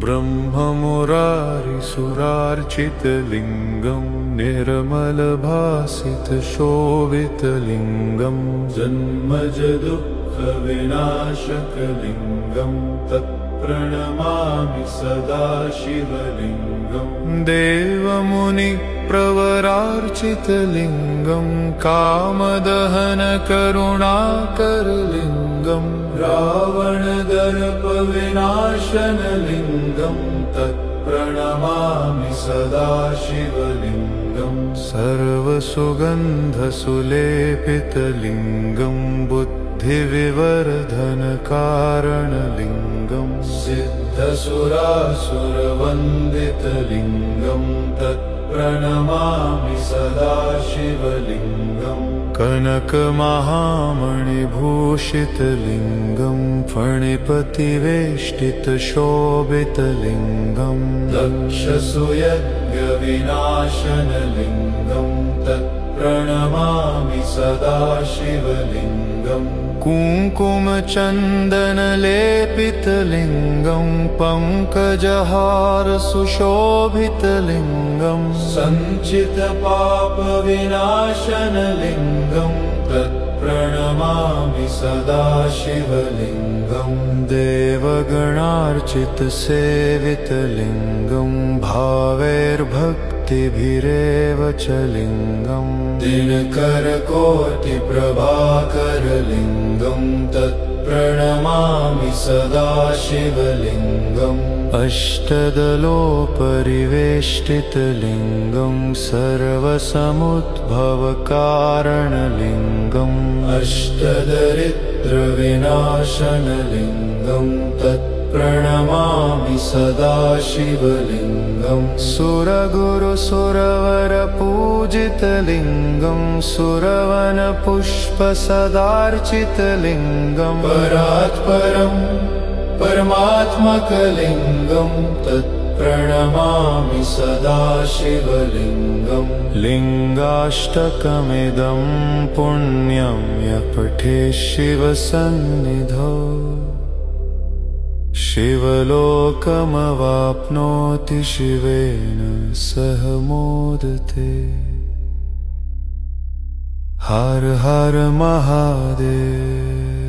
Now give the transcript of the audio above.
ब्रह्ममुरारिसुरार्चितलिङ्गं निर्मलभासितशोभितलिङ्गं जन्मजदुःखविनाशकलिङ्गं तत्प्रणमामि सदा शिवलिङ्गं देवमुनिप्रवरार्चितलिङ्गं कामदहनकरुणाकरलिङ्गं रावणदर्पविनाशनलिङ्गं तत्प्रणमामि सदा शिवलिङ्गं सर्वसुगन्धसुलेपितलिङ्गं बुद्धिविवर्धनकारणलिङ्गं सिद्धसुरासुरवन्दितलिङ्गं तत्प्रणमामि सदा शिवलिङ्गं कनकमहामणिभूषितलिङ्गं फणिपतिवेष्टितशोभितलिङ्गं दक्षसुयज्ञविनाशनलिङ्गं तत्प्रणमामि सदा शिवलिङ्गं कुङ्कुमचन्दनलेपितलिङ्गं पङ्कजहारसुशोभितलिङ्गं सञ्चितपापविनाशनलिङ्गं तत्प्रणमामि सदा शिवलिङ्गं देवगणार्चितसेवितलिङ्गं भावैर्भक्तिभिरेव च लिङ्गं दिनकरकोटिप्रभाकरलिङ्गं तत्प्रणमामि सदा शिवलिङ्गम् अष्टदलोपरिवेष्टितलिङ्गं सर्वसमुद्भवकारणलिङ्गम् अष्टदरिद्रविनाशनलिङ्गं तत्प्रणमामि सदा शिवलिङ्गं सुरगुरुसुरवरपूजितलिङ्गं सुरवनपुष्पसदार्चितलिङ्गं परात्परं परमात्मकलिङ्गं तत्प्रणमामि सदा शिवलिङ्गं लिङ्गाष्टकमिदं पुण्यं यः पठेत् शिवसन्निधौ शिवलोकमवाप्नोति शिवेन सह मोदते हर हर महादेव।